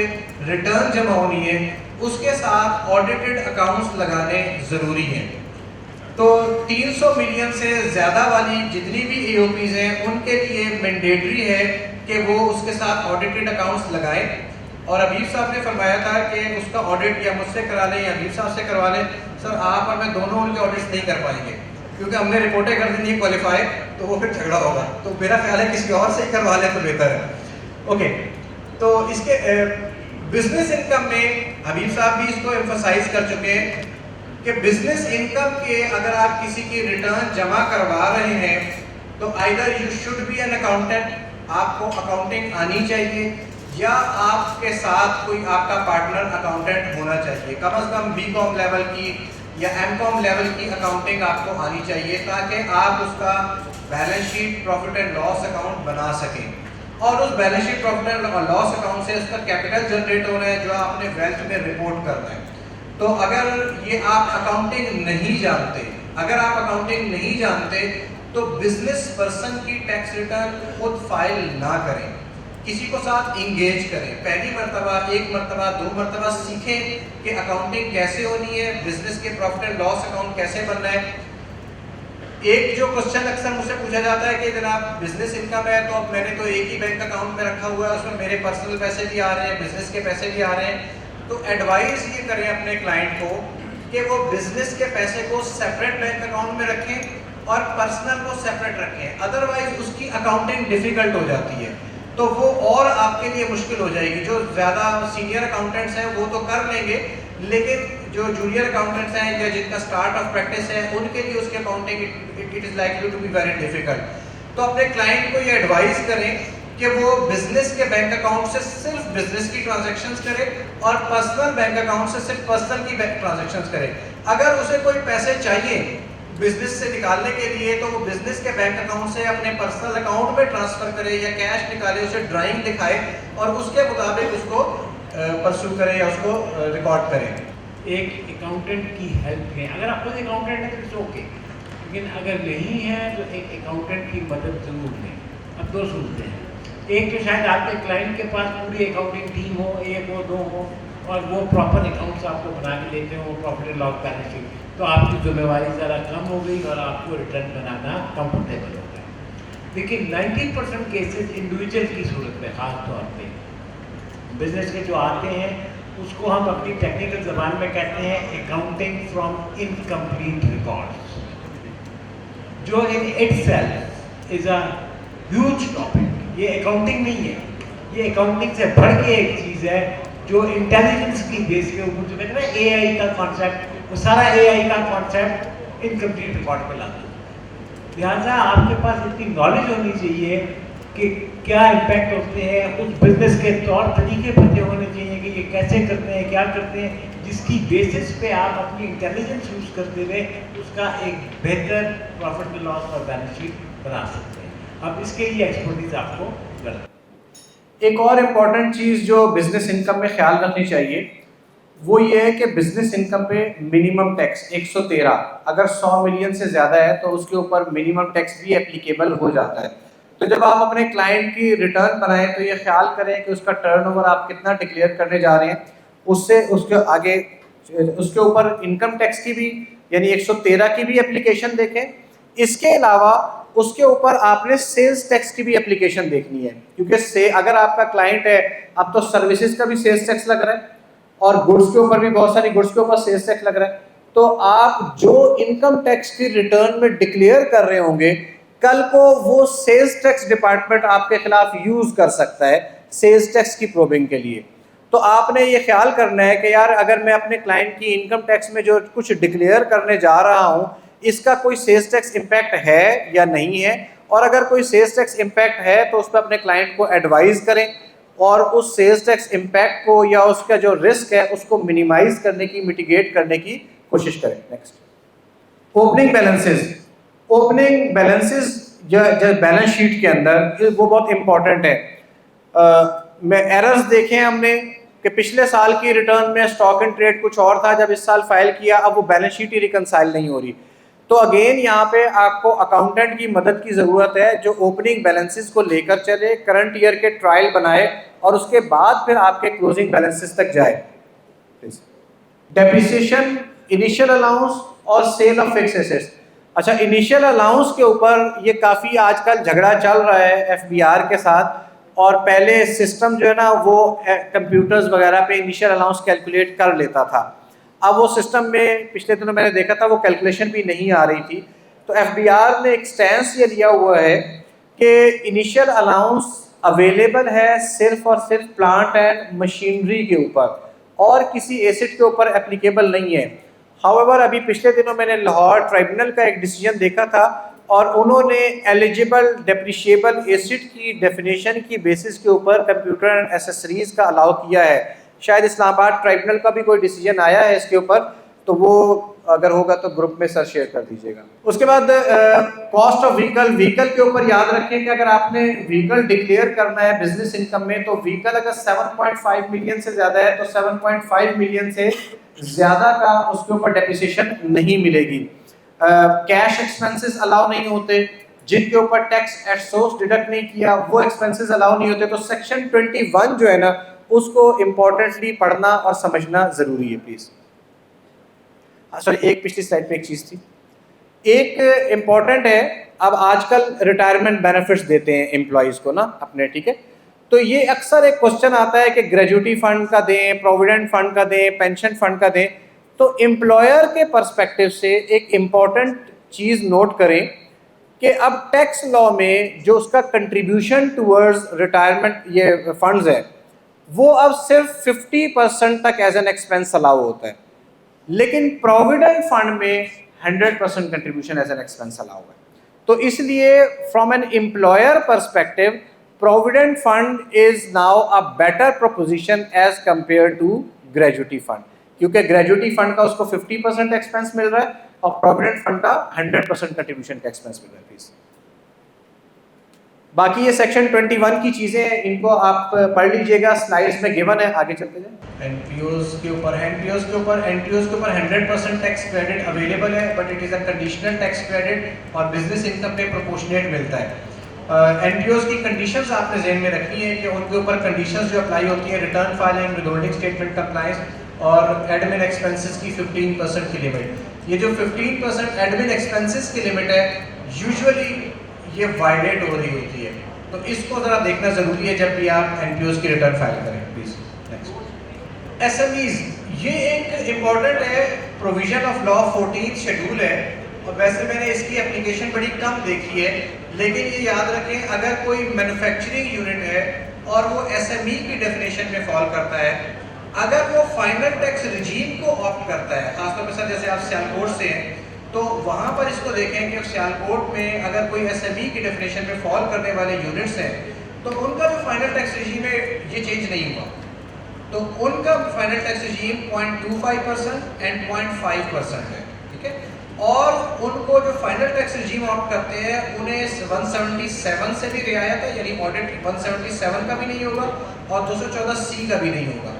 रिटर्न जमा होनी है उसके साथ ऑडिटेड अकाउंट्स लगाने जरूरी हैं। तो 300 मिलियन से ज़्यादा वाली जितनी भी एओपीज हैं उनके लिए मैंडेटरी है कि वो उसके साथ ऑडिटेड अकाउंट्स लगाएं। और हबीब साहब ने फरमाया था कि उसका ऑडिट या मुझसे करा लें या हबीब साहब से करवा लें। सर आप और मैं दोनों उनके ऑडिट्स नहीं कर पाएंगे क्योंकि हमने रिपोर्टें कर दी नहीं क्वालिफाई, तो वो फिर झगड़ा होगा। तो मेरा ख्याल है किसी और से ही करवा लें तो बेहतर है। ओके, तो इसके बिजनेस इनकम में हबीब साहब भी इसको एम्फसाइज कर चुके हैं कि बिजनेस इनकम के अगर आप किसी की रिटर्न जमा करवा रहे हैं तो either you should be an accountant, आपको अकाउंटिंग आनी चाहिए, या आपके साथ कोई आपका पार्टनर अकाउंटेंट होना चाहिए। कम से कम बीकॉम लेवल की या एमकॉम लेवल की अकाउंटिंग आपको आनी चाहिए ताकि आप उसका balance sheet, profit and loss account बना सकें। और उस balance sheet, profit and loss account से उसका कैपिटल जनरेट हो रहा है जो आपने वेल्थ में रिपोर्ट करना है। तो अगर ये आप अकाउंटिंग नहीं जानते, तो बिजनेस पर्सन की टैक्स रिटर्न खुद फाइल ना करें, किसी को साथ इंगेज करें। पहली मर्तबा, एक मर्तबा, दो मर्तबा सीखें कि अकाउंटिंग कैसे होनी है, बिजनेस के प्रॉफिट एंड लॉस अकाउंट कैसे बनना है। एक जो क्वेश्चन अक्सर मुझसे पूछा जाता है कि जनाब बिजनेस इनकम है तो मैंने तो एक ही बैंक अकाउंट में रखा हुआ है, उसमें मेरे पर्सनल पैसे भी आ रहे हैं, बिजनेस के पैसे भी आ रहे हैं। तो एडवाइस ये करें अपने क्लाइंट को कि वो बिजनेस के पैसे को सेपरेट बैंक अकाउंट में रखें और पर्सनल को सेपरेट रखें, अदरवाइज उसकी अकाउंटिंग डिफिकल्ट हो जाती है, तो वो और आपके लिए मुश्किल हो जाएगी। जो ज़्यादा सीनियर अकाउंटेंट्स हैं वो तो कर लेंगे, लेकिन जो जूनियर अकाउंटेंट्स हैं या जिनका स्टार्ट ऑफ प्रैक्टिस है उनके लिए उसकी accounting it is likely to be very difficult. तो अपने क्लाइंट को ये एडवाइस करें कि वो बिजनेस के बैंक अकाउंट से सिर्फ बिजनेस की ट्रांजैक्शंस करे और पर्सनल बैंक अकाउंट से सिर्फ पर्सनल की ट्रांजैक्शंस करे। अगर उसे कोई पैसे चाहिए बिजनेस से निकालने के लिए तो वो बिजनेस के बैंक अकाउंट से अपने पर्सनल अकाउंट में ट्रांसफर करे या कैश निकाले, उसे ड्राइंग दिखाए और उसके मुताबिक उसको परस्यू करे या उसको रिकॉर्ड करें। एक अकाउंटेंट की हेल्प लें। अगर आप खुद अकाउंटेंट हैं तो इट्स ओके, लेकिन अगर नहीं है तो एक अकाउंटेंट की मदद जरूर लें। अब दो सूरतें हैं, एक तो शायद आपके क्लाइंट के पास पूरी अकाउंटिंग टीम हो, एक हो, दो हो, और वो प्रॉपर अकाउंट्स आपको बना के देते हो, profit and loss balance sheet, तो आपकी जिम्मेवारी ज़रा कम हो गई और आपको रिटर्न बनाना कंफर्टेबल हो गया। लेकिन 90% केसेस इंडिविजुअल की सूरत में ख़ास तौर पे बिजनेस के जो आते हैं उसको हम अपनी टेक्निकल ज़बान में कहते हैं अकाउंटिंग फ्रॉम इनकम्प्लीट रिकॉर्ड्स, जो in itself is a huge topic. ये अकाउंटिंग नहीं है, ये अकाउंटिंग से बढ़ के एक चीज़ है जो इंटेलिजेंस की बेस के ऊपर, जो कहते हैं एआई का कॉन्सेप्ट, वो सारा एआई का कॉन्सेप्ट इनकम्प्लीट रिकॉर्ड पे लाता है। लिहाजा आपके पास इतनी नॉलेज होनी चाहिए कि क्या इम्पैक्ट होते हैं, उस बिजनेस के तौर तरीके पते होने चाहिए कि ये कैसे करते हैं, क्या करते हैं, जिसकी बेसिस पे आप अपनी इंटेलिजेंस यूज़ करते हुए उसका एक बेहतर प्रॉफिट एंड लॉस और बैलेंस शीट बना सकते हैं। अब इसके लिए एक्सपर्टीज आपको करना। एक और इम्पॉर्टेंट चीज़ जो बिजनेस इनकम में ख्याल रखनी चाहिए वो ये है कि बिजनेस इनकम पे मिनिमम टैक्स 113, अगर 100 मिलियन से ज़्यादा है तो उसके ऊपर मिनिमम टैक्स भी एप्लीकेबल हो जाता है। तो जब आप अपने क्लाइंट की रिटर्न बनाएं तो ये ख्याल करें कि उसका टर्नओवर आप कितना डिक्लेयर करने जा रहे हैं, उससे उसके आगे उसके ऊपर इनकम टैक्स की भी यानी 113 की भी एप्लीकेशन देखें। इसके अलावा उसके ऊपर आपने सेल्स टैक्स की भी एप्लीकेशन देखनी है, क्योंकि अगर आपका क्लाइंट है अब तो सर्विसेज का भी सेल्स टैक्स लग रहा है और गुड्स के ऊपर भी बहुत सारी गुड्स के ऊपर सेल्स टैक्स लग रहा है। तो आप जो इनकम टैक्स की रिटर्न में डिक्लेयर कर रहे होंगे, कल को वो सेल्स टैक्स डिपार्टमेंट आपके खिलाफ यूज़ कर सकता है सेल्स टैक्स की प्रोबिंग के लिए। तो आपने ये ख्याल करना है कि यार अगर मैं अपने क्लाइंट की इनकम टैक्स में जो कुछ डिक्लेयर करने जा रहा हूँ, इसका कोई सेल्स टैक्स इम्पैक्ट है या नहीं है, और अगर कोई सेल्स टैक्स इम्पैक्ट है तो उस पर अपने क्लाइंट को एडवाइस करें और उस सेल्स टैक्स इम्पैक्ट को या उसका जो रिस्क है उसको मिनिमाइज करने की, मिटिगेट करने की कोशिश करें। Next, opening balances. Opening balances जो बैलेंस शीट के अंदर वो बहुत इंपॉर्टेंट है। एरर्स देखे हमने कि पिछले साल की रिटर्न में स्टॉक एंड ट्रेड कुछ और था, जब इस साल फाइल किया अब वो बैलेंस शीट ही रिकंसाइल नहीं हो रही। तो अगेन यहाँ पे आपको अकाउंटेंट की मदद की ज़रूरत है जो ओपनिंग बैलेंसेस को लेकर चले, करंट ईयर के ट्रायल बनाए और उसके बाद फिर आपके क्लोजिंग बैलेंसेस तक जाए। डेप्रिसिएशन, इनिशियल अलाउंस और सेल ऑफ फिक्स एसेट्स। अच्छा, इनिशियल अलाउंस के ऊपर ये काफ़ी आजकल झगड़ा चल रहा है FBR के साथ, और पहले सिस्टम जो है ना वो कंप्यूटर्स वगैरह पे इनिशियल अलाउंस कैलकुलेट कर लेता था। अब वो सिस्टम में पिछले दिनों मैंने देखा था वो कैलकुलेशन भी नहीं आ रही थी। तो FBR ने एक स्टैंस ये लिया हुआ है कि इनिशियल अलाउंस अवेलेबल है सिर्फ और सिर्फ प्लांट एंड मशीनरी के ऊपर और किसी एसेट के ऊपर एप्लीकेबल नहीं है। हाउएवर अभी पिछले दिनों मैंने लाहौर ट्राइब्यूनल का एक डिसीजन देखा था और उन्होंने एलिजिबल डेप्रिशिएबल एसेट की डेफिनेशन की बेसिस के ऊपर कंप्यूटर एंड एसेसरीज का अलाउ किया है। शायद इस्लामाबाद ट्राइब्यूनल का भी कोई डिसीजन आया है इसके ऊपर, तो वो अगर होगा तो ग्रुप में सर शेयर कर दीजिएगा। उसके बाद कॉस्ट ऑफ व्हीकल के ऊपर याद रखें कि अगर आपने व्हीकल डिक्लेयर करना है बिजनेस इनकम में तो व्हीकल अगर 7.5 मिलियन से ज़्यादा है तो 7.5 मिलियन से ज़्यादा का उसके ऊपर डेप्रिसिएशन नहीं मिलेगी। कैश एक्सपेंसेस अलाउ नहीं होते, जिनके ऊपर टैक्स एट सोर्स डिडक्ट नहीं किया वो एक्सपेंसेस अलाउ नहीं होते। तो सेक्शन 21 जो है ना उसको इम्पोर्टेंटली पढ़ना और समझना ज़रूरी है प्लीज़। सॉरी, एक पिछली स्लाइड पे एक चीज़ थी, एक इम्पॉर्टेंट है, अब आजकल रिटायरमेंट बेनिफिट्स देते हैं एम्प्लॉयज़ को ना अपने, ठीक है। तो ये अक्सर एक क्वेश्चन आता है कि ग्रेजुटी फंड का दें, प्रोविडेंट फंड का दें, पेंशन फंड का दें। तो एम्प्लॉयर के पर्सपेक्टिव से एक इम्पॉर्टेंट चीज़ नोट करें कि अब टैक्स लॉ में जो उसका कंट्रीब्यूशन टूवर्ड्स रिटायरमेंट ये फंड्स है वो अब सिर्फ 50% तक एज एन एक्सपेंस अलाउ होता है, लेकिन प्रोविडेंट फंड में 100% contribution as an expense allow है। तो इसलिए from an employer perspective provident fund is now a better proposition as compare to gratuity fund, क्योंकि ग्रेजुटी फंड का उसको 50% एक्सपेंस मिल रहा है और प्रोविडेंट फंड का 100% कंट्रीब्यूशन का एक्सपेंस मिल रहा है। प्लीज बाकी ये सेक्शन 21 की चीज़ें हैं, इनको आप पढ़ लीजिएगा, स्लाइड्स में गिवन है, आगे चलते जाएं। एनपीओज के ऊपर 100% टैक्स क्रेडिट अवेलेबल है, but it is a conditional tax credit और बिजनेस इनकम पे प्रोपोर्शनेट मिलता है। एनपीओज की कंडीशंस आपने ज़हन में रखनी है कि उनके ऊपर कंडीशंस जो अप्लाई होती हैं, return filing, withholding statement compliance और एडमिन एक्सपेंसेस की 15% की लिमिट। ये जो 15% एडमिन एक्सपेंसेस की लिमिट है यूजुअली ये वायलेट हो रही होती है, तो इसको ज़रा देखना ज़रूरी है जब भी आप एनपीओज की रिटर्न फाइल करें। प्लीज़ नेक्स्ट, एसएमईज, ये एक इम्पॉर्टेंट है, provision of law 14th schedule है और वैसे मैंने इसकी एप्लीकेशन बड़ी कम देखी है, लेकिन ये याद रखें अगर कोई मैन्युफैक्चरिंग यूनिट है और वो एसएमई की डेफिनेशन में फॉल करता है, अगर वो फाइनल टैक्स रिजीम को ऑप्ट करता है, खासतौर पर सर जैसे आप सियालकोट से हैं तो वहाँ पर इसको देखें कि सियालकोट में अगर कोई एसएमई की डेफिनेशन में फॉल करने वाले यूनिट्स हैं तो उनका जो फाइनल टैक्स रिजीम है ये चेंज नहीं हुआ, तो उनका फाइनल टैक्स रिजीम 0.25% एंड 0.5% है, ठीक है। और उनको जो फाइनल टैक्स रिजीम ऑप्ट करते हैं उन्हें 177 से भी रियायत है, यानी ऑडिट 177 का भी नहीं होगा और 214C का भी नहीं होगा।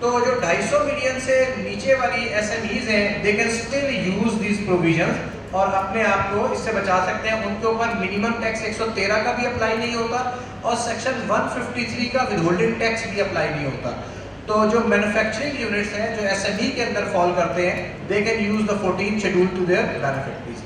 तो जो 250 मिलियन से नीचे वाली एसएमईज हैं they can still use this provisions और अपने आप को इससे बचा सकते हैं। उनके ऊपर मिनिमम टैक्स 113 का भी अप्लाई नहीं होता और सेक्शन 153 का विदहोल्डिंग टैक्स भी अप्लाई नहीं होता। तो जो मैन्युफैक्चरिंग यूनिट्स हैं जो एसएमई के अंदर फॉल करते हैं they can use the 14th schedule to their benefit. Please